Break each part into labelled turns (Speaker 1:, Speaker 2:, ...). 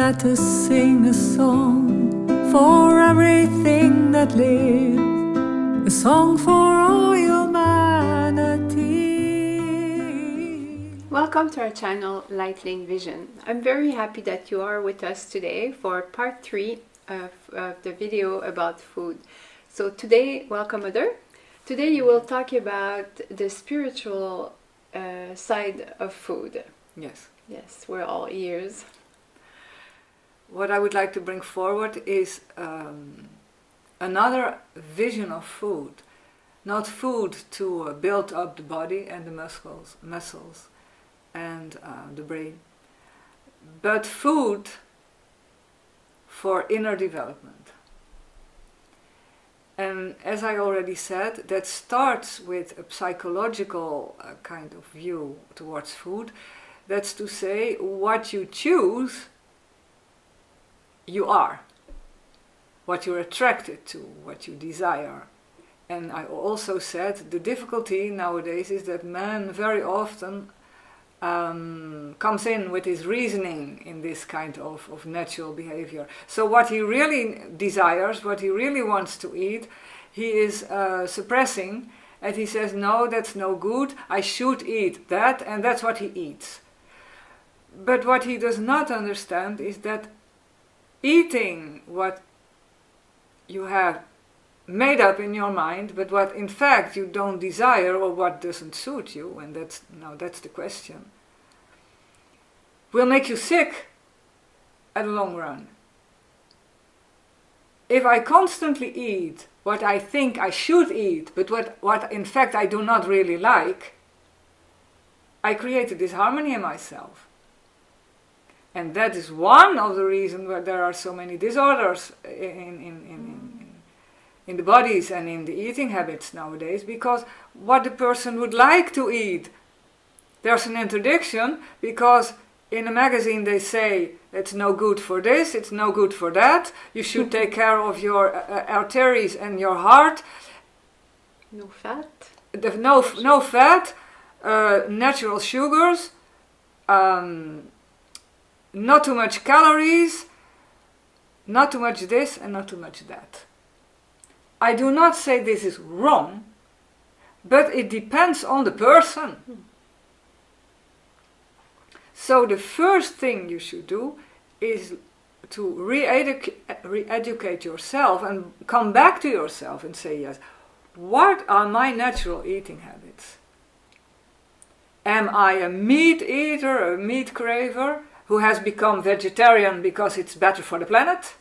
Speaker 1: let us sing a song for everything that lives, a song for all humanity.
Speaker 2: Welcome to our channel Lightling Vision. I'm very happy that you are with us today for part 3 of the video about food. So today, welcome Mother. Today you will talk about the spiritual side of food.
Speaker 3: Yes.
Speaker 2: Yes, we're all ears.
Speaker 3: What I would like to bring forward is another vision of food. Not food to build up the body and the muscles and the brain, but food for inner development. And as I already said, that starts with a psychological kind of view towards food. That's to say, what you choose, you are. What you're attracted to, what you desire. And I also said the difficulty nowadays is that man very often comes in with his reasoning in this kind of natural behavior. So what he really desires, what he really wants to eat, he is suppressing, and he says, no, that's no good, I should eat that, and that's what he eats. But what he does not understand is that eating what you have made up in your mind, but what in fact you don't desire or what doesn't suit you, and that's the question, will make you sick at the long run. If I constantly eat what I think I should eat, but what in fact I do not really like, I create a disharmony in myself. And that is one of the reasons why there are so many disorders in the bodies and in the eating habits nowadays, because what the person would like to eat, there's an interdiction, because in a magazine they say it's no good for this, it's no good for that, you should take care of your arteries and your heart.
Speaker 2: No fat.
Speaker 3: No fat, natural sugars, not too much calories, not too much this and not too much that. I do not say this is wrong, but it depends on the person. So the first thing you should do is to re-educate yourself and come back to yourself and say, yes, what are my natural eating habits? Am I a meat eater, a meat craver, who has become vegetarian because it's better for the planet?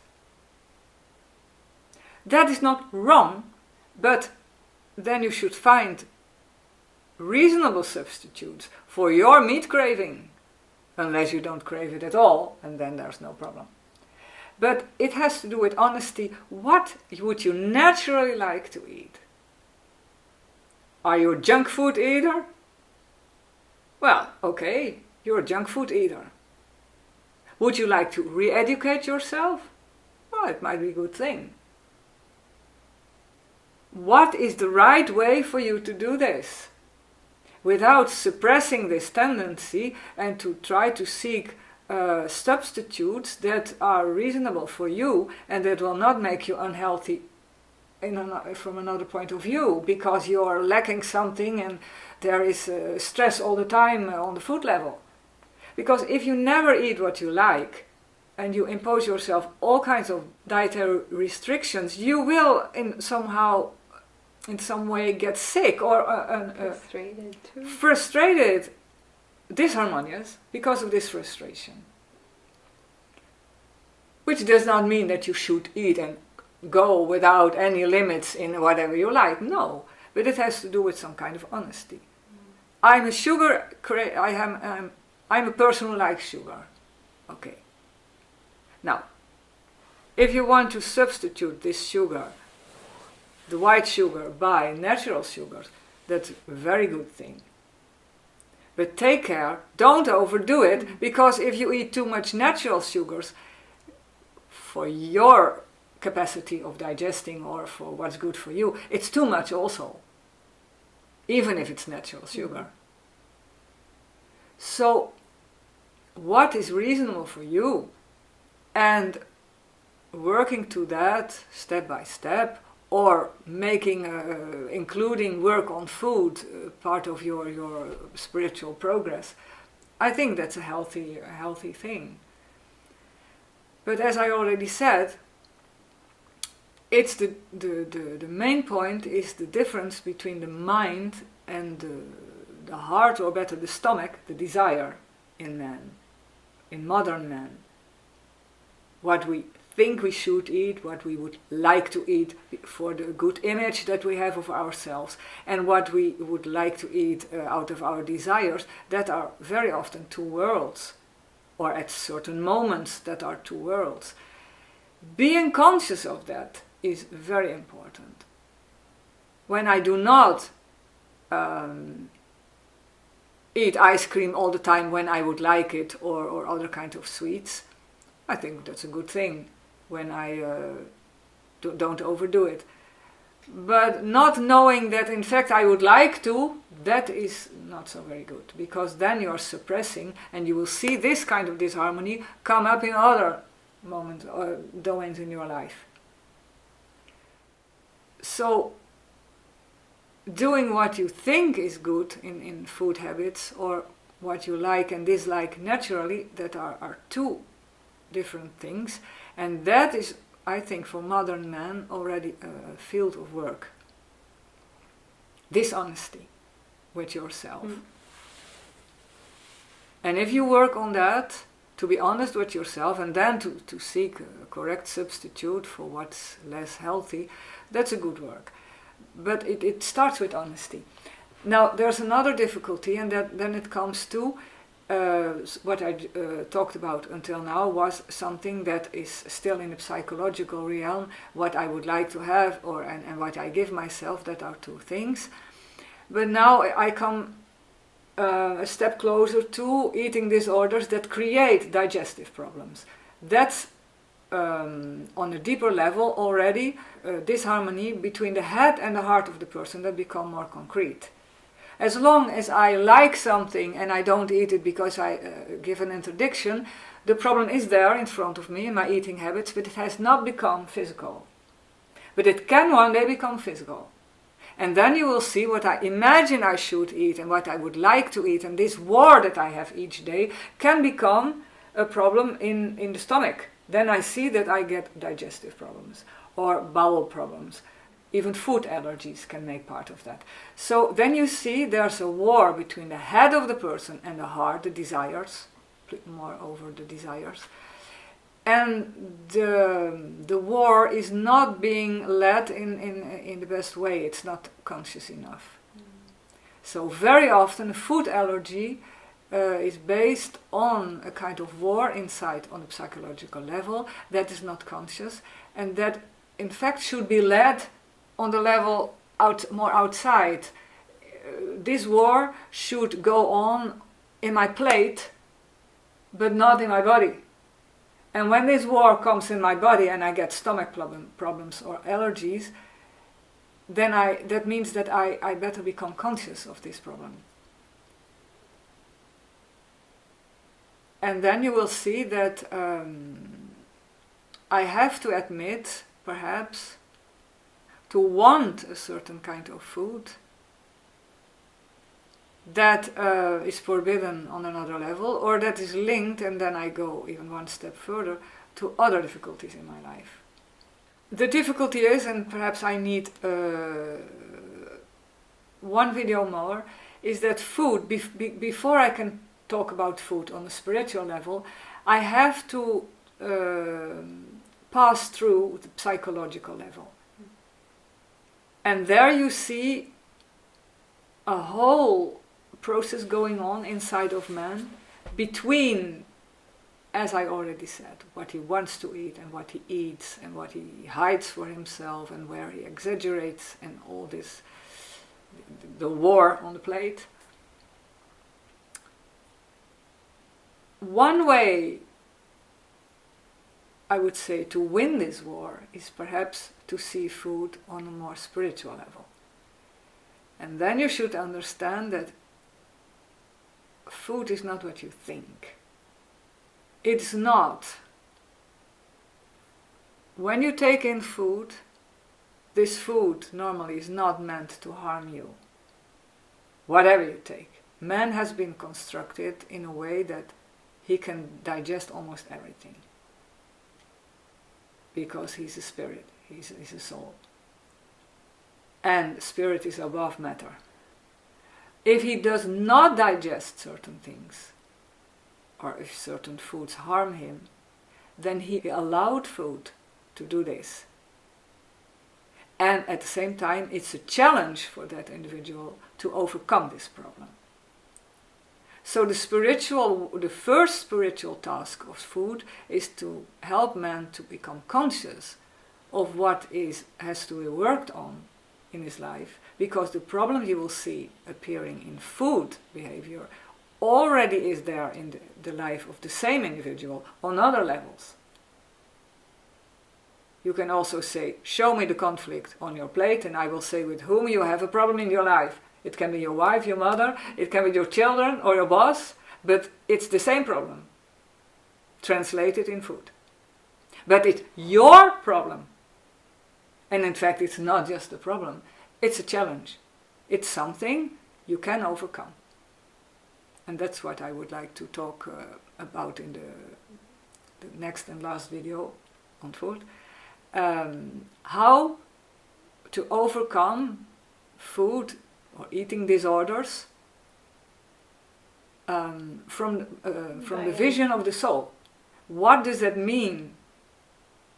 Speaker 3: That is not wrong, but then you should find reasonable substitutes for your meat craving, unless you don't crave it at all, and then there's no problem. But it has to do with honesty. What would you naturally like to eat? Are you a junk food eater? Well, okay, you're a junk food eater. Would you like to re-educate yourself? Well, it might be a good thing. What is the right way for you to do this? Without suppressing this tendency, and to try to seek substitutes that are reasonable for you and that will not make you unhealthy from another point of view, because you are lacking something and there is stress all the time on the food level. Because if you never eat what you like and you impose yourself all kinds of dietary restrictions, you will in some way get sick or frustrated, disharmonious because of this frustration. Which does not mean that you should eat and go without any limits in whatever you like. No, but it has to do with some kind of honesty. I'm a sugar I'm a person who likes sugar. Okay. Now, if you want to substitute this sugar, the white sugar, by natural sugars, that's a very good thing. But take care, don't overdo it, because if you eat too much natural sugars, for your capacity of digesting or for what's good for you, it's too much also, even if it's natural sugar. So what is reasonable for you And working to that step by step, or making including work on food part of your spiritual progress, I think that's a healthy thing. But as I already said, it's the main point is the difference between the mind and the heart, or better the stomach, the desire in man, in modern man. What we think we should eat, what we would like to eat for the good image that we have of ourselves, and what we would like to eat out of our desires, that are very often two worlds, or at certain moments that are two worlds. Being conscious of that is very important. When I do not eat ice cream all the time when I would like it, or other kind of sweets, I think that's a good thing when I don't overdo it. But not knowing that in fact I would like to, that is not so very good, because then you're suppressing, and you will see this kind of disharmony come up in other moments or domains in your life. So doing what you think is good in food habits, or what you like and dislike naturally, that are two different things, and that is, I think, for modern man already a field of work. Dishonesty with yourself. And if you work on that, to be honest with yourself, and then to seek a correct substitute for what's less healthy, that's a good work. But it starts with honesty. Now there's another difficulty, and then it comes to what I talked about until now was something that is still in the psychological realm, what I would like to have, and what I give myself, that are two things. But now I come a step closer to eating disorders that create digestive problems. That's on a deeper level already, disharmony between the head and the heart of the person that become more concrete. As long as I like something and I don't eat it because I give an interdiction, the problem is there in front of me in my eating habits, but it has not become physical. But it can one day become physical. And then you will see what I imagine I should eat and what I would like to eat, and this war that I have each day can become a problem in the stomach. Then I see that I get digestive problems or bowel problems. Even food allergies can make part of that. So then you see there's a war between the head of the person and the heart, the desires, more over the desires. And the war is not being led in the best way. It's not conscious enough. So very often food allergy is based on a kind of war inside on the psychological level that is not conscious, and that in fact should be led on the level more outside. This war should go on in my plate, but not in my body. And when this war comes in my body and I get stomach problems or allergies, then that means that I better become conscious of this problem. And then you will see that I have to admit, perhaps, to want a certain kind of food that is forbidden on another level, or that is linked, and then I go even one step further, to other difficulties in my life. The difficulty is, and perhaps I need one video more, is that food, before I can talk about food on a spiritual level, I have to pass through the psychological level. And there you see a whole process going on inside of man between, as I already said, what he wants to eat and what he eats and what he hides for himself and where he exaggerates and all this, the war on the plate. One way, I would say, to win this war is perhaps to see food on a more spiritual level. And then you should understand that food is not what you think. It's not when you take in food, this food normally is not meant to harm you. Whatever you take. Man has been constructed in a way that he can digest almost everything. Because he's a spirit, he's a soul. And spirit is above matter. If he does not digest certain things, or if certain foods harm him, then he allowed food to do this. And at the same time, it's a challenge for that individual to overcome this problem. So the first spiritual task of food is to help man to become conscious of what has to be worked on in his life, because the problem you will see appearing in food behavior already is there in the life of the same individual on other levels. You can also say, show me the conflict on your plate and I will say with whom you have a problem in your life. It can be your wife, your mother, it can be your children or your boss, but it's the same problem, translated in food. But it's your problem. And in fact, it's not just a problem, it's a challenge. It's something you can overcome. And that's what I would like to talk about in the next and last video on food. How to overcome food or eating disorders from the vision of the soul. What does that mean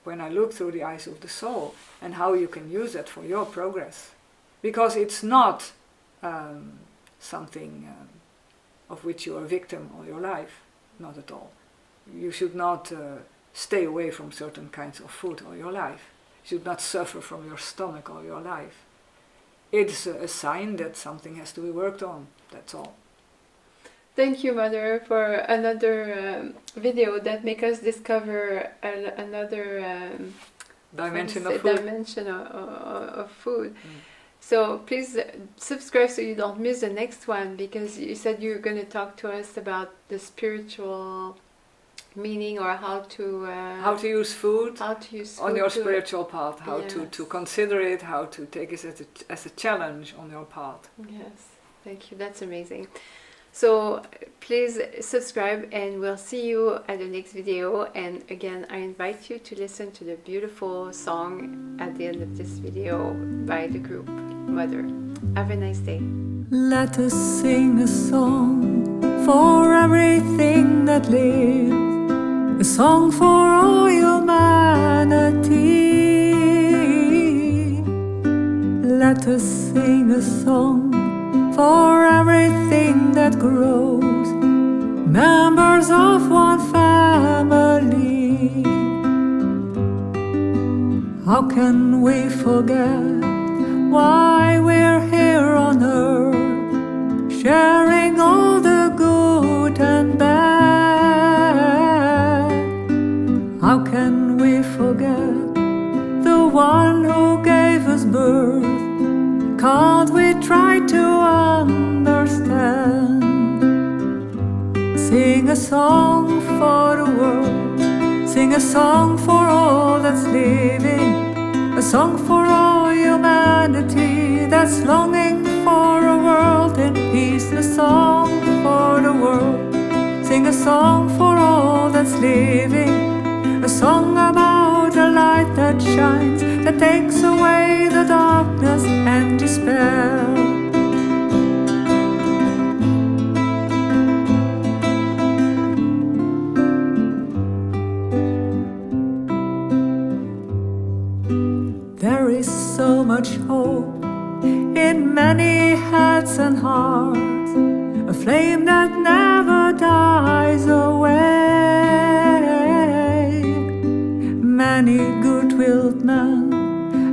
Speaker 3: when I look through the eyes of the soul, and how you can use that for your progress? Because it's not something of which you are a victim all your life, not at all. You should not stay away from certain kinds of food all your life. You should not suffer from your stomach all your life. It's a sign that something has to be worked on, that's all.
Speaker 2: Thank you, Mother, for another video that makes us discover another
Speaker 3: dimension of food.
Speaker 2: Of food. So please subscribe so you don't miss the next one, because you said you're going to talk to us about the spiritual meaning, or how to
Speaker 3: use food on your spiritual path, how
Speaker 2: yes.
Speaker 3: to consider it, how to take it as a challenge on your path.
Speaker 2: Yes, thank you, that's amazing. So please subscribe, and we'll see you at the next video. And again, I invite you to listen to the beautiful song at the end of this video by the group Mother. Have a nice day.
Speaker 1: Let us sing a song for everything that lives, a song for all humanity. Let us sing a song for everything that grows, members of one family. How can we forget why we're here on earth, sharing all the good and bad? How can we forget the one who gave us birth? Can't we try to understand? Sing a song for the world, sing a song for all that's living, a song for all humanity that's longing for a world in peace. A song for the world, sing a song for all that's living, a song about a light that shines, that takes away the darkness and despair. There is so much hope in many heads and hearts, a flame that never dies away. Many good-willed men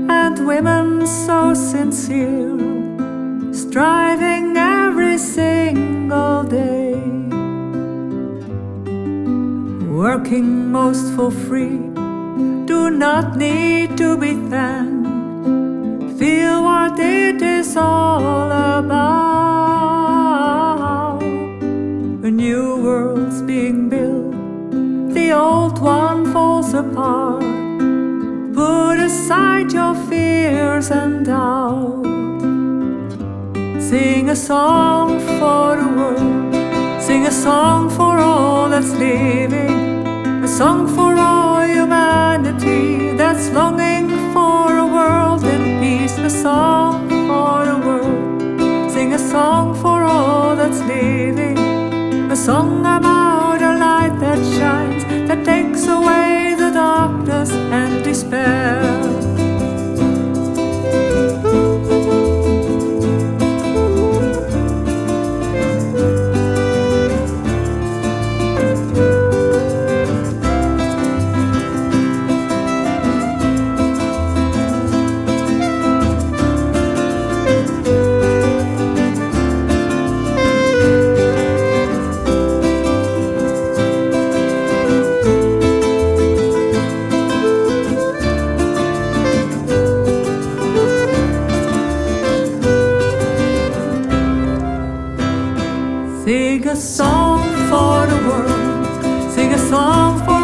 Speaker 1: and women so sincere, striving every single day, working most for free, do not need to be thanked. Feel what it is all about. A new world's being built, the old one falls apart. song for the world. Sing a song for all that's living. A song for all humanity that's longing for a world in peace. A song for the world. Sing a song for all that's living. A song about a light that shines, that takes away the darkness and despair. Sing a song for the world. Sing a song for